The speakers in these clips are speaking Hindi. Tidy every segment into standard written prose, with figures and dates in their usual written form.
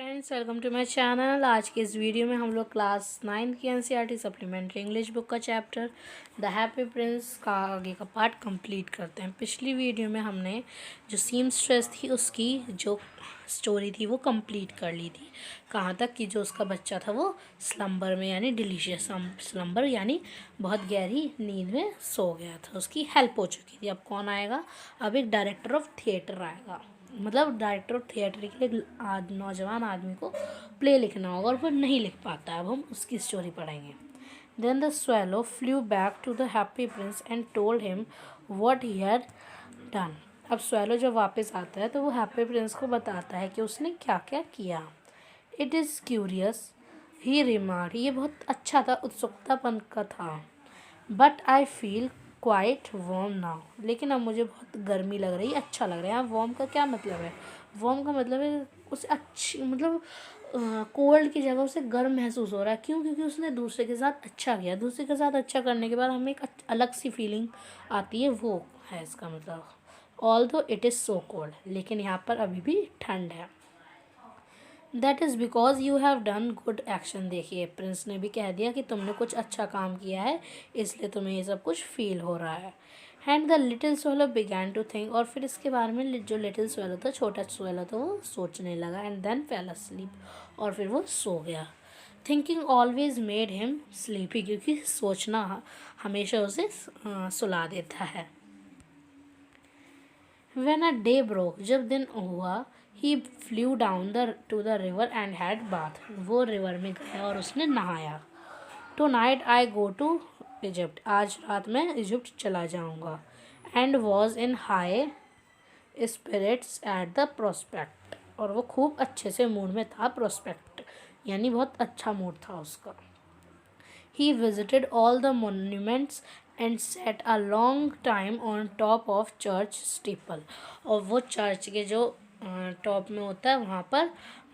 Friends, welcome to my channel. आज के इस वीडियो में हम लोग क्लास 9 की एनसीईआरटी सप्लीमेंट्री इंग्लिश बुक का चैप्टर द हैप्पी प्रिंस का आगे का पार्ट कंप्लीट करते हैं। पिछली वीडियो में हमने जो सीमस्ट्रेस थी उसकी जो स्टोरी थी वो कंप्लीट कर ली थी। कहाँ तक कि जो उसका बच्चा था वो स्लम्बर में यानी डिलीशियस स्लम्बर यानी बहुत गहरी नींद में सो गया था, उसकी हेल्प हो चुकी थी। अब कौन आएगा? अब एक डायरेक्टर ऑफ थिएटर आएगा, मतलब डायरेक्टर ऑफ थिएटर के लिए नौजवान आदमी को प्ले लिखना होगा और वो नहीं लिख पाता है। अब हम उसकी स्टोरी पढ़ेंगे। Then the swallow flew back to the happy Prince and told him what he had done. अब स्वेलो जब वापस आता है तो वो हैप्पी प्रिंस को बताता है कि उसने क्या क्या किया। It is curious he remark, ये बहुत अच्छा था, उत्सुकतापन का था। But I feel quite warm now, लेकिन अब मुझे बहुत गर्मी लग रही है, अच्छा लग रहा है। वार्म का क्या मतलब है? वार्म का मतलब है उसे अच्छी, मतलब कोल्ड की जगह उसे गर्म महसूस हो रहा है। क्यों? क्योंकि उसने दूसरे के साथ अच्छा किया। दूसरे के साथ अच्छा करने के बाद हमें एक अलग सी फीलिंग आती है, वो है इसका मतलब। ऑल दो इट इज़ सो कोल्ड, लेकिन यहाँ पर अभी भी ठंड है। That is because you have done good action. देखिए, प्रिंस ने भी कह दिया कि तुमने कुछ अच्छा काम किया है, इसलिए तुम्हें ये सब कुछ फील हो रहा है। And the little swallow began to think, और फिर इसके बारे में जो लिटिल स्वेलो था, छोटा स्वेलो था, वो सोचने लगा। एंड देन फेल अस्लीप, और फिर वो सो गया। Thinking always made him sleepy, क्योंकि सोचना हमेशा उसे सुला देता है। When a day broke, जब दिन हुआ, he flew down to the river and had bath. वो रिवर में गया और उसने नहाया। Tonight I go to Egypt. आज रात मैं इजिप्ट चला जाऊंगा। And was in high spirits at the prospect. और वो खूब अच्छे से मूड में था। प्रोस्पेक्ट यानी बहुत अच्छा मूड था उसका। He visited all the monuments and sat a long time on top of church steeple. और वो चर्च के जो टॉप में होता है वहाँ पर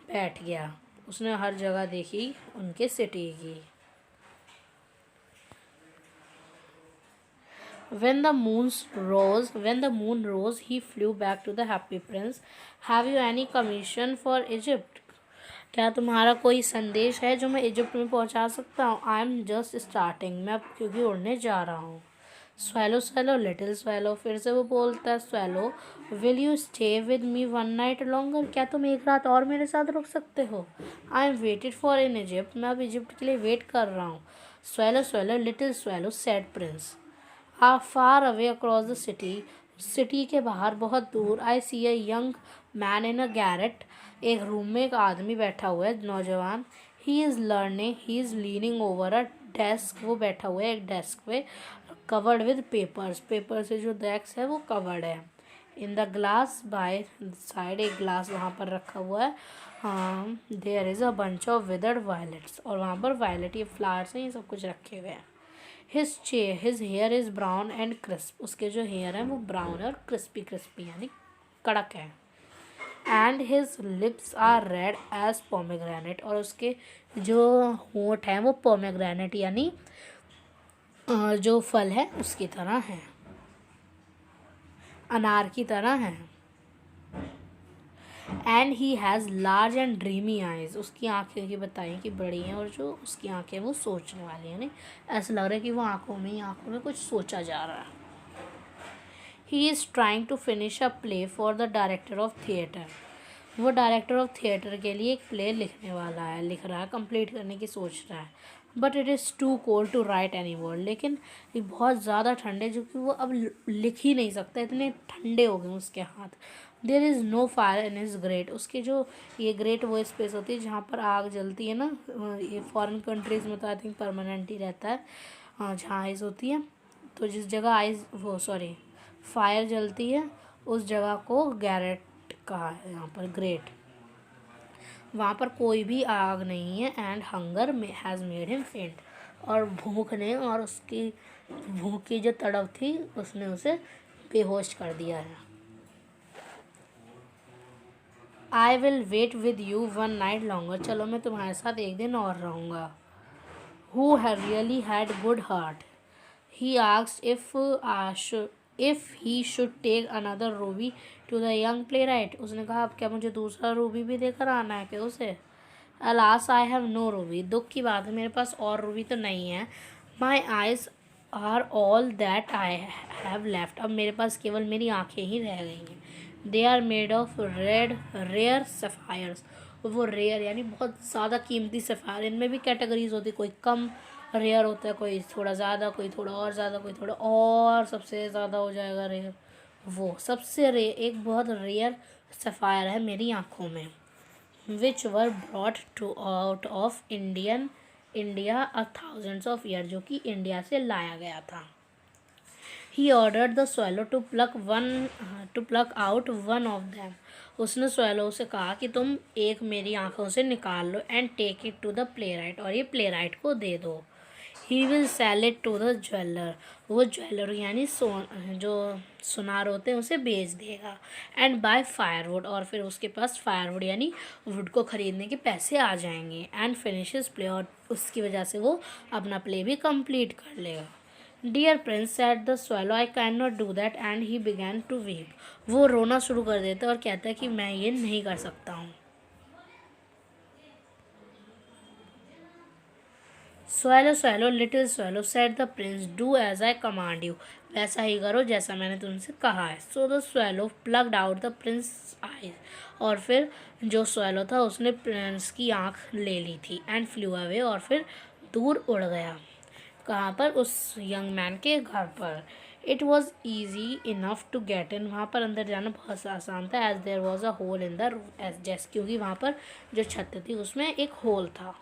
बैठ गया। उसने हर जगह देखी उनके सिटी की। When the moon rose, he flew back to the happy prince. Have you any commission for Egypt? क्या तुम्हारा कोई संदेश है जो मैं इजिप्ट में पहुंचा सकता हूँ? आई एम जस्ट स्टार्टिंग, मैं अब क्योंकि उड़ने जा रहा हूँ। स्वेलो स्वेलो लिटिल स्वेलो, फिर से वो बोलता है swallow, will you stay with me one night longer? क्या तुम एक रात और मेरे साथ रुक सकते हो? I am waited for in Egypt, मैं अब इजिप्ट के लिए वेट कर रहा हूँ। Swallow swallow little swallow said prince. Ah far away across the city के बाहर बहुत दूर, I see a young man in a garret, एक रूम में एक आदमी बैठा हुआ है, नौजवान। He is learning, he is leaning over a desk, वो बैठा हुआ है एक डेस्क पे, कवर्ड विद पेपर्स, पेपर से जो डेस्क है वो कवर्ड है। In the glass beside, एक ग्लास वहाँ पर रखा हुआ है। There is a bunch of withered violets, और वहाँ पर वायलेट ये फ्लावर्स हैं, ये सब कुछ रखे हुए हैं। His here is brown and crisp, उसके जो हेयर हैं वो ब्राउन है और क्रिस्पी क्रिस्पी यानी कड़क है। And his lips are red as pomegranate, और उसके जो होंठ हैं वो पोमेग्रेनेट यानी जो फल है उसकी तरह है, अनार की तरह है। And he has large and dreamy eyes, उसकी आँखें की बताई कि बड़ी हैं और जो उसकी आँखें वो सोचने वाली हैं, ऐसा लग रहा है कि वो आँखों में कुछ सोचा जा रहा है। He is trying to finish a play for the director of theatre, वो डायरेक्टर ऑफ थिएटर के लिए एक प्ले लिखने वाला है, लिख रहा है, कंप्लीट करने की सोच रहा है। But it is too cold to write any word, लेकिन ये बहुत ज़्यादा ठंडे जो कि वो अब लिख ही नहीं सकता, इतने ठंडे हो गए उसके हाथ। There is no fire in his grate, उसके जो ये ग्रेट वो स्पेस होती है जहाँ पर आग जलती है ना, ये फॉरेन कंट्रीज़ में तो आई थिंक परमानेंट ही रहता है, जहाँ आइज़ होती है, तो जिस जगह आइज़ वो सॉरी फायर जलती है उस जगह को गैरेट कहा है यहाँ पर, ग्रेट। वहाँ पर कोई भी आग नहीं है। And hunger has made him फेंट, और भूख ने और उसकी भूख की जो तड़प थी उसने उसे बेहोश कर दिया है। I will wait with you one night longer, चलो मैं तुम्हारे साथ एक दिन और रहूँगा। Who have really had good heart, he asked if if he should take another ruby to the young playwright. उसने कहा अब क्या मुझे दूसरा रूबी भी देकर आना है कि उसे। Alas I have no ruby. दुख की बात है मेरे पास और रूबी तो नहीं है। My eyes are all that I have left. अब मेरे पास केवल मेरी आँखें ही रह गई हैं। They are made of rare sapphires. वो रेयर यानी बहुत ज़्यादा कीमती सफ़ायर। इनमें भी कैटेगरीज होती, कोई कम रेयर होता है, कोई थोड़ा ज़्यादा, कोई थोड़ा और ज़्यादा, कोई थोड़ा और सबसे ज़्यादा हो जाएगा रेयर। वो सबसे एक बहुत रेयर सफ़ायर है मेरी आँखों में। Which were brought to out of India a thousands of year, जो कि इंडिया से लाया गया था। He ordered the swallow to pluck out one of them. उसने स्वेलो से कहा कि तुम एक मेरी आँखों से निकाल लो and take it to the playwright, और ये प्ले राइट को दे दो। He will sell it to the jeweller. वो ज्वेलर यानी जो सुनार होते हैं उसे बेच देगा। एंड बाय फायरवुड, और फिर उसके पास फायरवुड यानी वुड को ख़रीदने के पैसे आ जाएंगे। एंड फिनिशेस प्ले, और उसकी वजह से वो अपना प्ले भी कंप्लीट कर लेगा। Dear prince said the swallow I can not do that and he began to weep. वो रोना शुरू कर देता है और कहता है कि मैं ये नहीं कर सकता हूँ। Swallow swallow little swallow said the prince do as I command you. वैसा ही करो जैसा मैंने तुमसे कहा है। So the swallow plucked out the prince eyes, और फिर जो स्वेलो था उसने प्रिंस की आँख ले ली थी। एंड फ्लू अवे, और फिर दूर उड़ गया। कहाँ पर? उस यंग मैन के घर पर। It was easy enough to get in. वहाँ पर अंदर जाना बहुत आसान था। As there was a hole in the roof, as जैसे क्योंकि वहाँ पर जो छत थी उसमें एक होल था।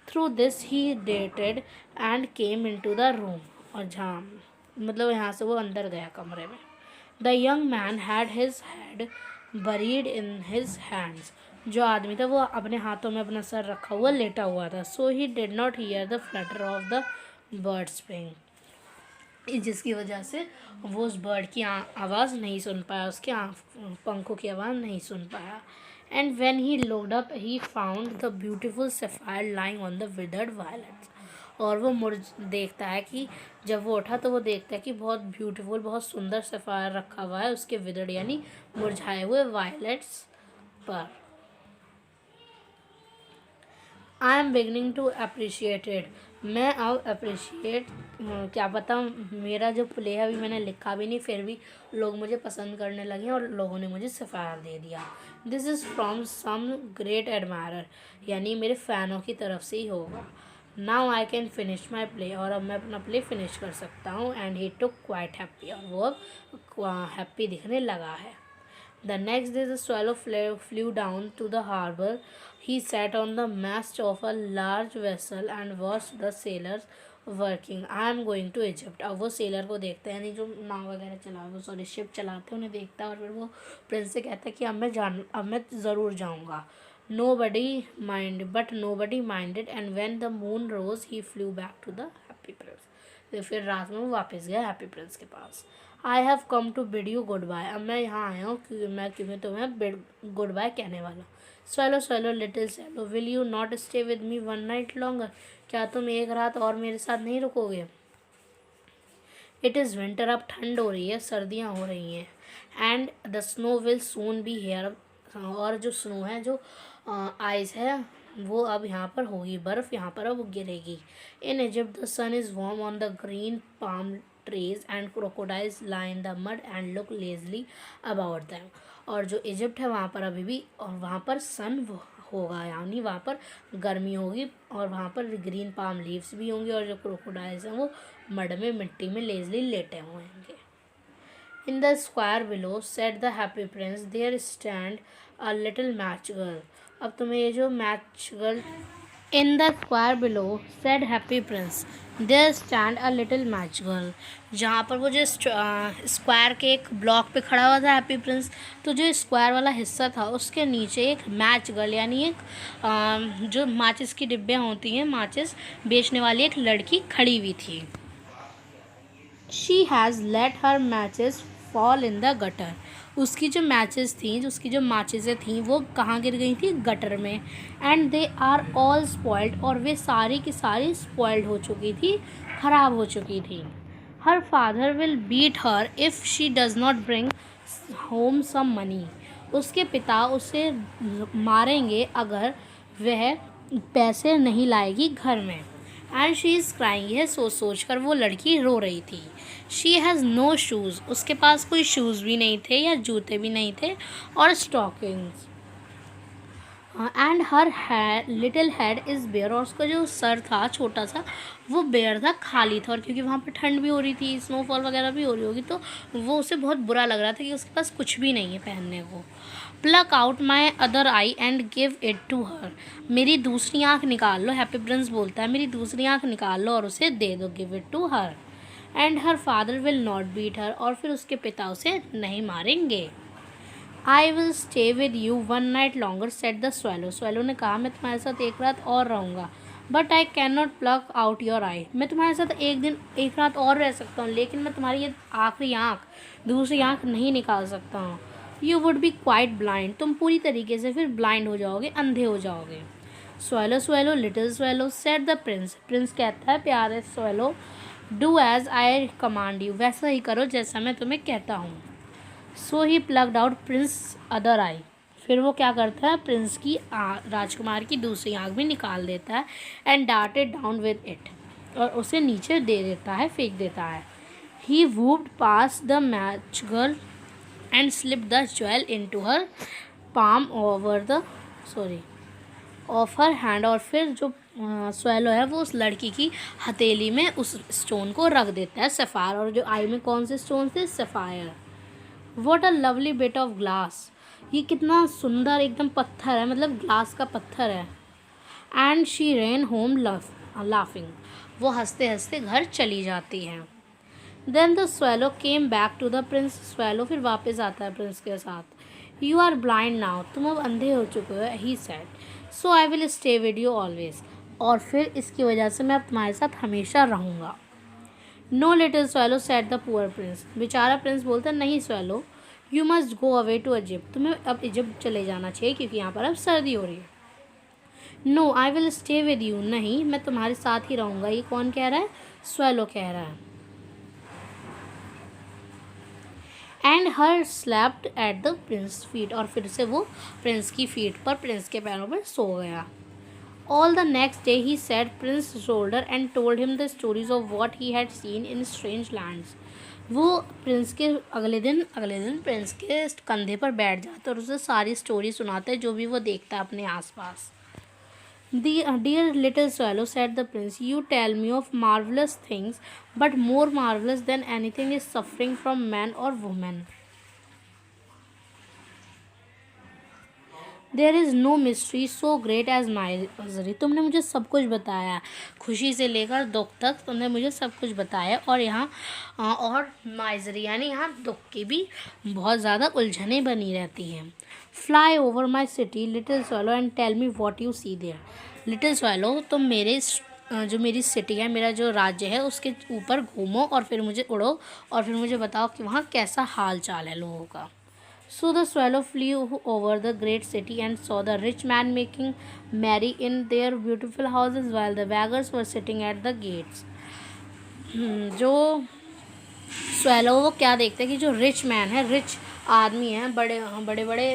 थ्रू दिस ही डेटेड and came into the room, और जहाँ मतलब यहाँ से वो अंदर गया कमरे में। The young man had his head buried in his hands. जो आदमी था वो अपने हाथों में अपना सर रखा हुआ लेटा हुआ था। So he did not hear the flutter of the birds wing, जिसकी वजह से वो उस बर्ड की आवाज़ नहीं सुन पाया, उसके पंखों की आवाज़ नहीं सुन पाया। And when he looked up he found the beautiful sapphire lying on the withered violets. और वो मुड़ देखता है कि जब वो उठा तो वो देखता है कि बहुत ब्यूटीफुल, बहुत सुंदर सफ़ायर रखा हुआ है उसके विदर्ड यानी मुरझाए हुए वायलेट्स पर। I am beginning to appreciate it. मैं अब अप्रिशिएट, क्या पता मेरा जो प्ले है अभी मैंने लिखा भी नहीं, फिर भी लोग मुझे पसंद करने लगे और लोगों ने मुझे सफ़ायर दे दिया। This is from some great admirer, यानी मेरे फ़ैनों की तरफ से ही होगा। Now I can finish my play, और अब मैं अपना प्ले फिनिश कर सकता हूँ। And he took quite happy, और वो अब हैप्पी दिखने लगा है। The next day the swallow flew down to the harbour. He sat on the mast of a large vessel and watched the sailors working. I am going to Egypt. अब वो सेलर को देखता है, यानी जो नाव वगैरह चला वो सॉरी शिप चलाते हैं उन्हें देखता है, और फिर वो प्रिंस से कहता है कि अब मैं ज़रूर जाऊँगा। But nobody minded, and when the moon rose he flew back to the happy prince. तो फिर रात में वो वापस गया हैप्पी प्रिंस के पास। I have come to bid you goodbye. अब मैं यहाँ आया हूँ क्योंकि तुम्हें गुड बाय कहने वाला। Swallow swallow little swallow will you not stay with me one night longer. क्या तुम एक रात और मेरे साथ नहीं रुकोगे? इट इज़ विंटर, अब ठंड हो रही है, सर्दियाँ हो रही हैं। And the snow will soon be here, और जो स्नो है, जो आइस है, वो अब यहाँ पर होगी, बर्फ़ यहाँ पर अब गिरेगी। In Egypt the sun is warm on the green palm trees and crocodiles lie in the mud and look lazily about them. और जो इजिप्ट है वहाँ पर अभी भी, और वहाँ पर सन होगा, यानी वहाँ पर गर्मी होगी, और वहाँ पर ग्रीन पाम लीव्स भी होंगी, और जो क्रोकोडाइल्स हैं वो मड में मिट्टी में लेजली लेटे हुए होंगे। In the square below said the happy prince there stand a little match girl. अब तुम्हें ये जो match girl, in the square below said happy prince there stand a little match girl. जहाँ पर वो जो स्क्वायर के एक ब्लॉक पे खड़ा हुआ था हैप्पी प्रिंस, तो जो स्क्वायर वाला हिस्सा था उसके नीचे एक मैच गर्ल यानी एक जो माचिस की डिब्बियाँ होती हैं, माचिस बेचने वाली एक लड़की खड़ी हुई थी। She has let her matches fall in the gutter. उसकी जो मैचेस थी, उसकी जो माचिसें थीं वो कहाँ गिर गई थी? गटर में। And they are all spoiled, और वे सारी की सारी स्पॉइल्ड हो चुकी थी, ख़राब हो चुकी थी। Her father will beat her if she does not bring home some money. उसके पिता उसे मारेंगे अगर वह पैसे नहीं लाएगी घर में। एंड शी इज़ क्राइंग, यह सोच कर वो लड़की रो रही थी। शी हैज़ नो शूज़, उसके पास कोई शूज़ भी नहीं थे या जूते भी नहीं थे, और stockings. And her little head is bare, और उसका जो सर था छोटा सा वो बेयर था, खाली था। और क्योंकि वहाँ पर ठंड भी हो रही थी, स्नोफॉल वगैरह भी हो रही होगी, तो वो उसे बहुत बुरा लग रहा था कि उसके पास कुछ भी नहीं है पहनने को। Pluck out my other eye and give it to her, मेरी दूसरी आँख निकाल लो, हैप्पी प्रिंस बोलता है, मेरी दूसरी आँख निकाल लो और उसे दे दो, give it to her. And her father will not beat her, और फिर उसके पिता उसे नहीं मारेंगे। I will stay with you one night longer said the swallow, swallow ने कहा मैं तुम्हारे साथ एक रात और रहूँगा। But I can not pluck out your eye, मैं तुम्हारे साथ एक रात और रह सकता हूँ, लेकिन मैं तुम्हारी ये आखिरी आँख, दूसरी आँख नहीं निकाल सकता हूँ। You would be quite blind, तुम पूरी तरीके से फिर ब्लाइंड हो जाओगे, अंधे हो जाओगे। Swallow swallow little swallow said the prince, prince कहता है प्यारे swallow, do as I command you, वैसा ही करो जैसा मैं तुम्हें कहता हूँ। So he plucked out prince other eye, फिर वो क्या करता है, प्रिंस की राजकुमार की दूसरी आँख भी निकाल देता है। And darted down with it, और उसे नीचे दे देता है, फेंक देता है। He swooped past the match girl and slip the jewel into her palm over the of her hand, और फिर जो स्वेलो है वो उस लड़की की हथेली में उस स्टोन को रख देता है, सफ़ायर। और जो आई में कौन से स्टोन थे, sapphire. What a lovely bit of glass, ये कितना सुंदर एकदम पत्थर है, मतलब ग्लास का पत्थर है। And she ran home laughing, वो हंसते हंसते घर चली जाती है। Then the swallow came back to the prince, स्वेलो फिर वापस आता है प्रिंस के साथ। यू आर ब्लाइंड नाउ, तुम अब अंधे हो चुके हो, he said, so I will stay with you always, और फिर इसकी वजह से मैं अब तुम्हारे साथ हमेशा रहूँगा। No little swallow said the poor prince, बेचारा प्रिंस बोलता है नहीं swallow, you must go away to Egypt, तुम्हें अब इजिप्ट चले जाना चाहिए क्योंकि यहाँ पर अब सर्दी हो रही है। No I will stay with you, नहीं मैं तुम्हारे साथ ही रहूँगा। ये कौन कह रहा है, स्वेलो कह रहा है। And her slapped at the Prince feet, और फिर से वो प्रिंस की फीट पर, प्रिंस के पैरों पर सो गया। All the next day he set Prince shoulder and told him the stories of what he had seen in strange lands, वो प्रिंस के अगले दिन प्रिंस के कंधे पर बैठ जाता है और उसे सारी स्टोरी सुनाते हैं जो भी वो देखता है अपने आसपास। Dear little swallow, said the prince, you tell me of marvelous things, but more marvelous than anything is suffering from man or woman. There is no mystery so great as misery, तुमने मुझे सब कुछ बताया, खुशी से लेकर दुख तक तुमने मुझे सब कुछ बताया। और यहाँ और माइजरी यानी यहाँ दुख की भी बहुत ज़्यादा उलझनें बनी रहती हैं। Fly over my city little swallow and tell me what you see there, little swallow तुम मेरे जो मेरी सिटी है, मेरा जो राज्य है, उसके ऊपर घूमो और फिर मुझे उड़ो और फिर मुझे बताओ कि वहाँ कैसा हाल चाल है लोगों का। So the swallow flew over the great city and saw the rich man making merry in their beautiful houses while the beggars were sitting at the gates. जो swallow वो क्या देखते हैं कि जो रिच मैन है, रिच आदमी है, बड़े बड़े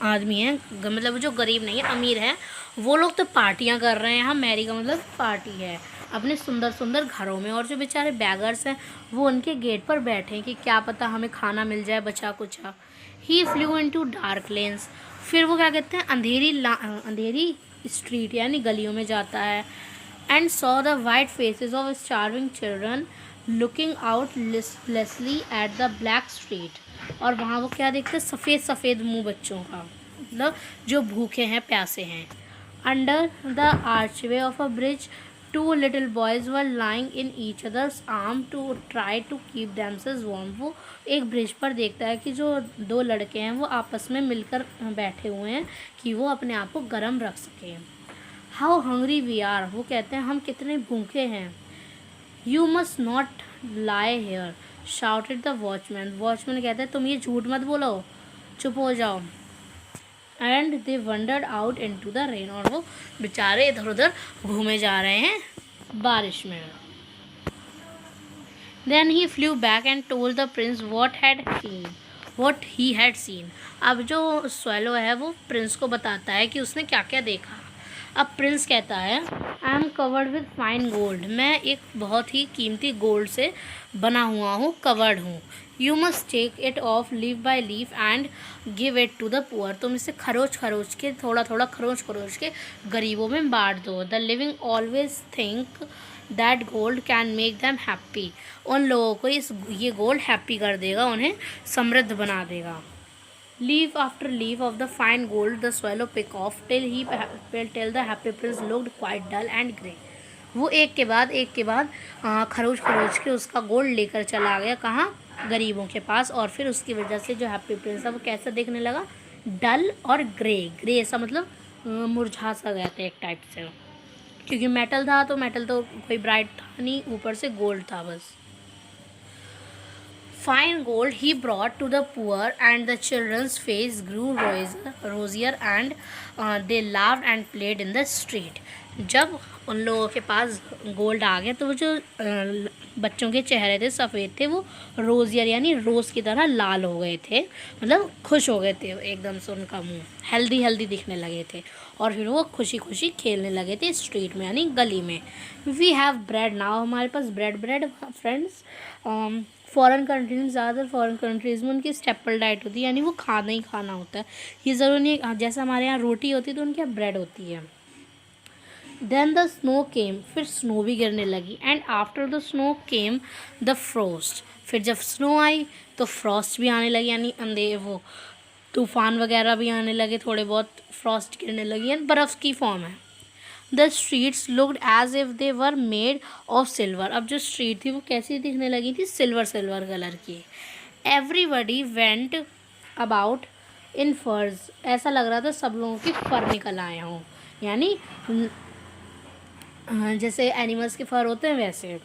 आदमी हैं, मतलब जो गरीब नहीं है, अमीर है, वो लोग तो पार्टियां कर रहे हैं। यहाँ मैरी का मतलब पार्टी है अपने सुंदर सुंदर घरों में, और जो बेचारे बैगर्स हैं वो उनके गेट पर बैठे हैं कि क्या पता हमें खाना मिल जाए बचा कुचा। ही फ्लू इनटू डार्क लेन्स, फिर वो क्या कहते हैं अंधेरी स्ट्रीट यानी गलियों में जाता है। And saw the white faces of starving children looking out listlessly at the black street, और वहाँ वो क्या देखते हैं, सफ़ेद सफ़ेद मुँह बच्चों का, मतलब जो भूखे हैं प्यासे हैं। Under the archway of a bridge two little boys were lying in each other's arm to try to keep themselves warm, वो एक ब्रिज पर देखता है कि जो दो लड़के हैं वो आपस में मिलकर बैठे हुए हैं कि वो अपने आप को गर्म रख सकें। हाउ हंग्री वी आर, वो कहते हैं हम कितने भूखे हैं। You must not lie here shouted the watchman, watchman कहते हैं तुम ये झूठ मत बोलो, चुप हो जाओ। And they wandered out into the rain, और वो बेचारे इधर उधर घूमे जा रहे हैं बारिश में। Then he flew back and told the prince what he had seen. अब जो swallow है वो प्रिंस को बताता है कि उसने क्या क्या देखा. अब प्रिंस कहता है I am covered with fine gold, मैं एक बहुत ही कीमती गोल्ड से बना हुआ हूँ, कवर्ड हूँ. You must take it off leaf by leaf and give it to the poor, तुम इसे खरोच खरोच के, थोड़ा थोड़ा खरोच खरोच के गरीबों में बांट दो. The living always think that gold can make them happy, उन लोगों को ये गोल्ड हैप्पी कर देगा, उन्हें समृद्ध बना देगा. Leaf after leaf of the fine gold the swallow pick off till the happy prince looked quite dull and grey. वो एक के बाद खरोच खरोच के उसका गोल्ड लेकर चला गया, कहाँ, गरीबों के पास. और फिर उसकी वजह से जो हैप्पी प्रिंस है वो कैसा दिखने लगा, डल और ग्रे. ग्रे ऐसा मतलब मुरझा सा गया था एक टाइप से, क्योंकि मेटल था तो मेटल तो कोई ब्राइट था नहीं, ऊपर से गोल्ड था बस. Fine gold he brought to the poor, and the children's face grew rosier, and they laughed and played in the street. जब उन लोगों के पास गोल्ड आ गया तो वो जो बच्चों के चेहरे थे सफ़ेद थे, वो रोजियर यानी रोज़ की तरह लाल हो गए थे, मतलब खुश हो गए थे एकदम से, उनका मुंह हेल्दी हेल्दी दिखने लगे थे. और फिर वो खुशी खुशी खेलने लगे थे स्ट्रीट में यानी गली में. वी हैव ब्रेड नाउ, हमारे पास ब्रेड फ्रेंड्स. फ़ॉरेन कंट्रीज में, ज़्यादातर फ़ॉरेन कंट्रीज़ में उनकी स्टेपल डाइट होती है, यानी वो खाना ही खाना होता है. ये ज़रूर नहीं जैसे हमारे यहाँ रोटी होती है तो उनके यहाँ ब्रेड होती है. देन द स्नो केम, फिर स्नो भी गिरने लगी. And after the snow came the frost, फिर जब स्नो आई तो फ्रॉस्ट भी आने लगी, यानी वो तूफ़ान वगैरह भी आने लगे, थोड़े बहुत फ्रॉस्ट गिरने लगी, यानी बर्फ़ की फॉर्म है. The streets looked as if they were made of silver, अब जो स्ट्रीट थी वो कैसी दिखने लगी थी, सिल्वर कलर की. Everybody went about in furs, ऐसा लग रहा था सब लोगों की फर निकल आए हों, यानी जैसे एनिमल्स के फर होते हैं वैसे.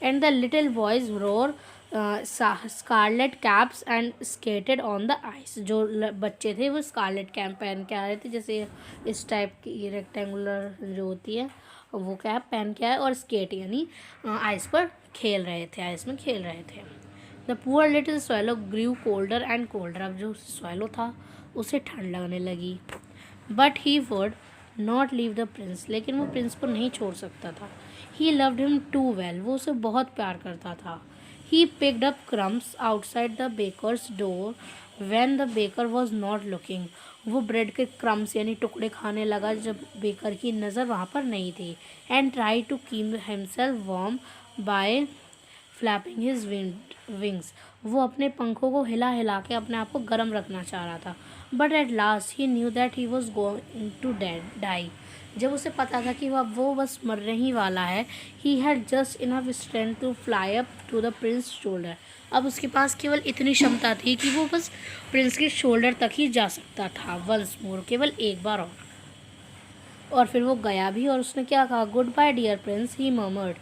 And the little boys wore scarlet caps and skated on the ice, जो बच्चे थे वो स्कारलेट कैप पहन के आ रहे थे, जैसे इस टाइप की रेक्टेंगुलर जो होती है वो कैप पहन के आए, और स्केट यानी आइस पर खेल रहे थे, आइस में खेल रहे थे. The poor little swallow grew colder and colder, अब जो स्वैलो था उसे ठंड लगने लगी. But he would not leave the prince, लेकिन वो प्रिंस को नहीं छोड़ सकता था. He loved him too well, वो उसे बहुत प्यार करता था. He picked up crumbs outside the baker's door when the baker was not looking. वो ब्रेड के क्रम्स यानी टुकड़े खाने लगा जब बेकर की नज़र वहाँ पर नहीं थी. And tried to keep himself warm by flapping his wings. वो अपने पंखों को हिला हिला के अपने आप को गर्म रखना चाह रहा था. But at last he knew that he was going to die. जब उसे पता था कि वो बस मरने ही वाला है. He had just enough strength to fly up to the prince shoulder, अब उसके पास केवल इतनी क्षमता थी कि वो बस प्रिंस के शोल्डर तक ही जा सकता था. वंस मोर, केवल एक बार और फिर वो गया भी. और उसने क्या कहा, goodbye dear prince, he murmured,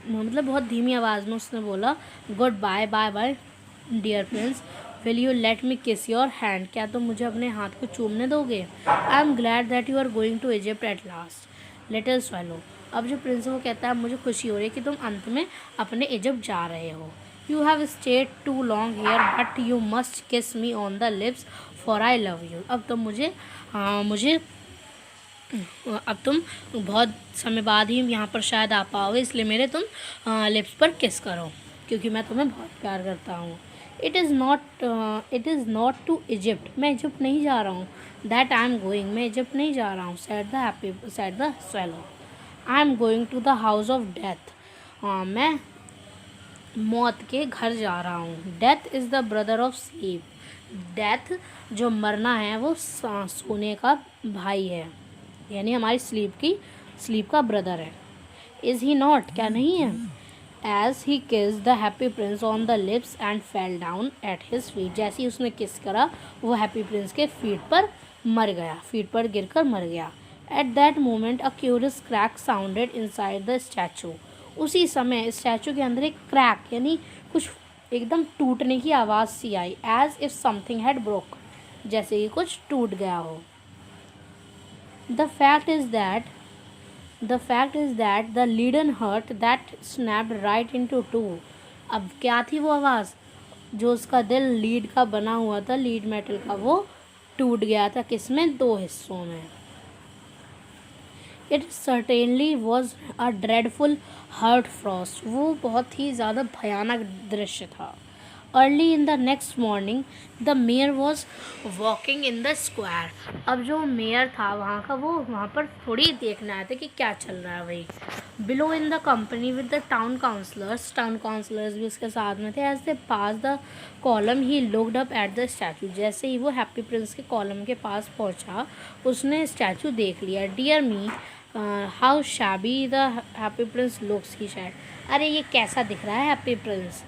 मतलब बहुत धीमी आवाज़ में उसने बोला, goodbye bye bye dear prince, will you let me kiss your hand, क्या तुम मुझे अपने हाथ को चूमने दोगे. I am glad that you are going to Egypt at last little swallow, अब जो प्रिंस वो कहता है मुझे खुशी हो रही है कि तुम अंत में अपने इजिप्ट जा रहे हो. You have stayed too long here but you must kiss me on the lips for I love you, अब तुम अब तुम बहुत समय बाद ही यहाँ पर शायद आ पाओगे, इसलिए मेरे तुम लिप्स पर किस करो, क्योंकि मैं तुम्हें बहुत प्यार करता हूँ. It is not to Egypt, मैं इजिप्ट नहीं जा रहा हूँ. दैट आई एम गोइंग, मैं इजिप्ट नहीं जा रहा हूँ. Said the swallow, I am going to the house of death, मैं मौत के घर जा रहा हूँ. Death is the brother of sleep, death जो मरना है वो सोने का भाई है, यानी हमारी स्लीप का ब्रदर है. इज़ ही नॉट, क्या नहीं है. एज ही किस the happy Prince on the lips and fell down eight his feet, जैसे ही उसने किस करा वो हैप्पी प्रिंस के फीट पर गिरकर मर गया. At that moment a curious crack sounded inside the statue, उसी समय स्टैचू के अंदर एक क्रैक यानी कुछ एकदम टूटने की आवाज़ सी आई. As if something had broke, जैसे कि कुछ टूट गया हो. The fact is that the fact is that the leaden heart that snapped right into two. अब क्या थी वो आवाज़, जो उसका दिल लीड का बना हुआ था, लीड मेटल का, वो टूट गया था किसमें, 2 हिस्सों में। It certainly was a dreadful hard frost. वो बहुत ही ज़्यादा भयानक दृश्य था। Early in the next morning the mayor was walking in the square. अब जो मेयर था वहाँ का, वो वहाँ पर थोड़ी देखने आए थे कि क्या चल रहा है वही। Below in the company with the town councillors भी उसके साथ में थे। As they pass the column he looked up at the statue. जैसे ही वो हैप्पी प्रिंस के कॉलम के पास पहुँचा, उसने स्टैचू देख लिया। Dear me how shabby the happy prince looks, ही शायद, अरे ये कैसा दिख रहा है हैप्पी प्रिंस।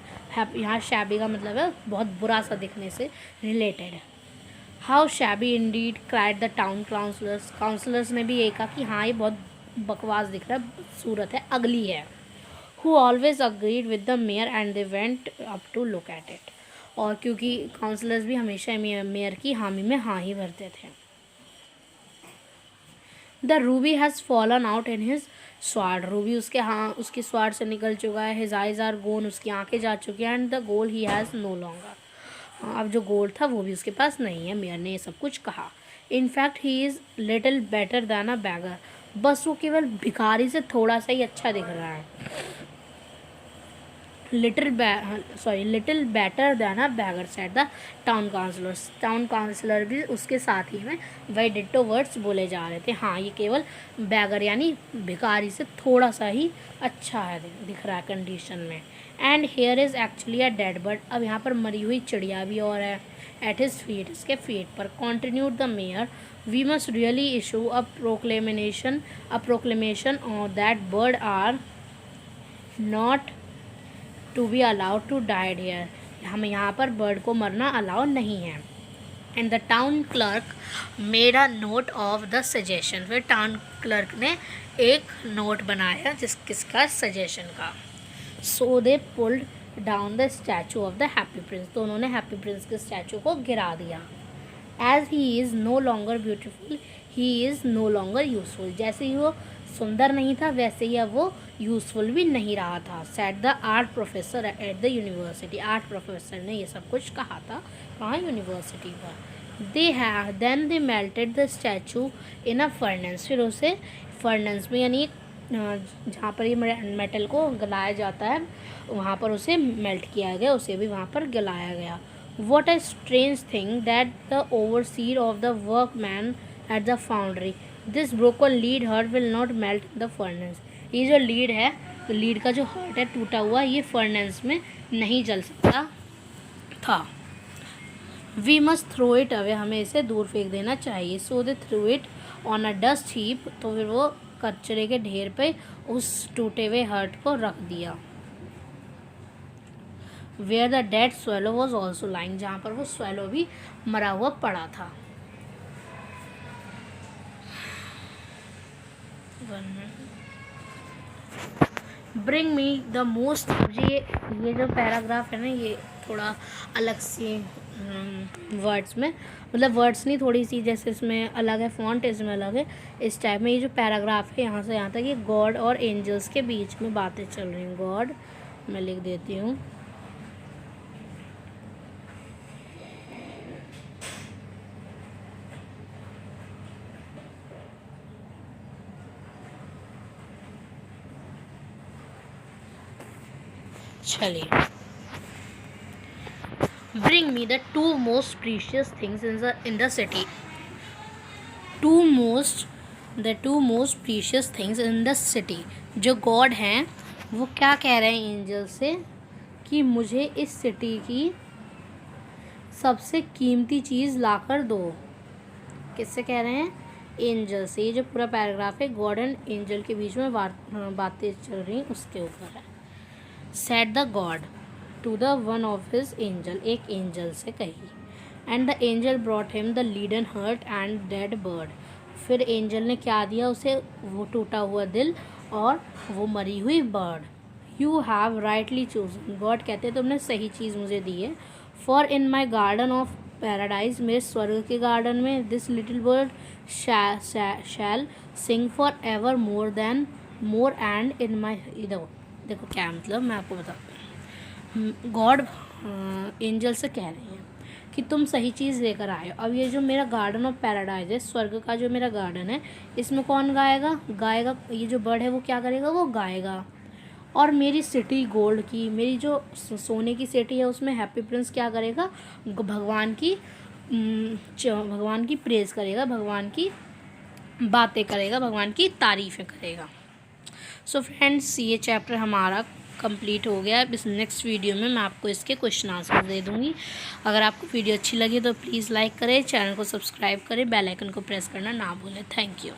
यहाँ शैबी का मतलब है बहुत बुरा सा दिखने से रिलेटेड है। How shabby indeed cried the town councillors ने भी ये कहा कि हाँ ये बहुत बकवास दिख रहा है, सूरत है, अगली है। Who always agreed with the mayor and they went up to look at it. और क्योंकि काउंसलर्स भी हमेशा मेयर की हामी में हाँ ही भरते थे। The Ruby has fallen out in his स्वाड। Ruby उसकी स्वाड से निकल चुका है। हिज आइज आर गोन, उसकी आंखें जा चुकी हैं। And the gold he has no longer. अब जो गोल था वो भी उसके पास नहीं है। मेयर ने ये सब कुछ कहा। In fact he is little better than a bagger. बस वो केवल भिखारी से थोड़ा सा ही अच्छा दिख रहा है। Little better than a beggar said the town councillor भी उसके साथ ही में वही डिट्टो वर्ड्स बोले जा रहे थे। हाँ ये केवल बैगर यानी भिखारी से थोड़ा सा ही अच्छा है, दिख रहा है कंडीशन में। And here is actually a dead bird. अब यहाँ पर मरी हुई चिड़िया भी और है। एट हिज फीट, इसके फीट पर। Continued the mayor, we must really issue a proclamation on that bird are not to be allowed to die here. हमें यहाँ पर बर्ड को मरना अलाउ नहीं है। And the town clerk made a note of the suggestion. फिर टाउन क्लर्क ने एक नोट बनाया किसका, सजेशन का। So they pulled down the statue of the happy prince. तो उन्होंने हैप्पी प्रिंस के स्टैचू को गिरा दिया। As he is no longer beautiful he is no longer useful. जैसे ही वो सुंदर नहीं था वैसे ही अब वो यूज़फुल भी नहीं रहा था। Said the art professor at the university. Art professor ने ये सब कुछ कहा था कहाँ, यूनिवर्सिटी पर। Then they melted the statue in a furnace. फिर उसे फर्नेस में यानी जहाँ पर ये मेटल को गलाया जाता है वहाँ पर उसे मेल्ट किया गया, उसे भी वहाँ पर गलाया गया। What a strange thing that the overseer of the workman at the foundry, this broken lead heart will not melt in the furnace। ये जो लीड है, तो लीड का जो हार्ट है टूटा हुआ, ये फर्नेस में नहीं जल सकता था। We must throw it away, हमें इसे दूर फेंक देना चाहिए। So they threw it on a dust heap, तो फिर वो कचरे के ढेर पे उस टूटे हुए हार्ट को रख दिया। Where the dead swallow was also lying, जहाँ पर वो swallow भी मरा हुआ पड़ा था। Bring me the most, ये जो पैराग्राफ है ना, ये थोड़ा अलग सी वर्ड्स में, मतलब वर्ड्स नहीं, थोड़ी सी जैसे इसमें अलग है फॉन्ट, इसमें अलग है। इस टाइप में ये जो पैराग्राफ है यहाँ से यहाँ तक, ये गॉड और एंजल्स के बीच में बातें चल रही हैं। गॉड मैं लिख देती हूँ। चलिए, bring me the two most precious things in the city. The two most precious things in the city. जो गॉड हैं वो क्या कह रहे हैं एंजल से कि मुझे इस सिटी की सबसे कीमती चीज़ लाकर दो। किससे कह रहे हैं, एंजल से। ये जो पूरा पैराग्राफ है गॉड एंड एंजल के बीच में बातें चल रही उसके ऊपर है। Said the God to the one of his angel, एक एंजल से कही। And the angel brought him the leaden heart and dead bird. फिर एंजल ने क्या दिया उसे, वो टूटा हुआ दिल और वो मरी हुई bird. You have rightly chosen, God कहते तुमने सही चीज़ मुझे दी है। For in my garden of paradise, मेरे स्वर्ग के गार्डन में। This little bird shall sing for ever more and in my. इधर देखो क्या मतलब, मैं आपको बताती हूँ। गॉड एंजल से कह रही है कि तुम सही चीज़ लेकर आए हो। अब ये जो मेरा गार्डन ऑफ पैराडाइज है, स्वर्ग का जो मेरा गार्डन है, इसमें कौन गाएगा? ये जो बर्ड है वो क्या करेगा? वो गाएगा। और मेरी सिटी गोल्ड की, मेरी जो सोने की सिटी है, उसमें हैप्पी प्रिंस क्या करेगा? भगवान की प्रेज़ करेगा, भगवान की बातें करेगा, भगवान की तारीफ़ें करेगा। सो फ्रेंड्स, ये चैप्टर हमारा कंप्लीट हो गया। इस नेक्स्ट वीडियो में मैं आपको इसके क्वेश्चन आंसर दे दूँगी। अगर आपको वीडियो अच्छी लगी तो प्लीज़ लाइक करें, चैनल को सब्सक्राइब करें, बेल आइकन को प्रेस करना ना भूलें। Thank you.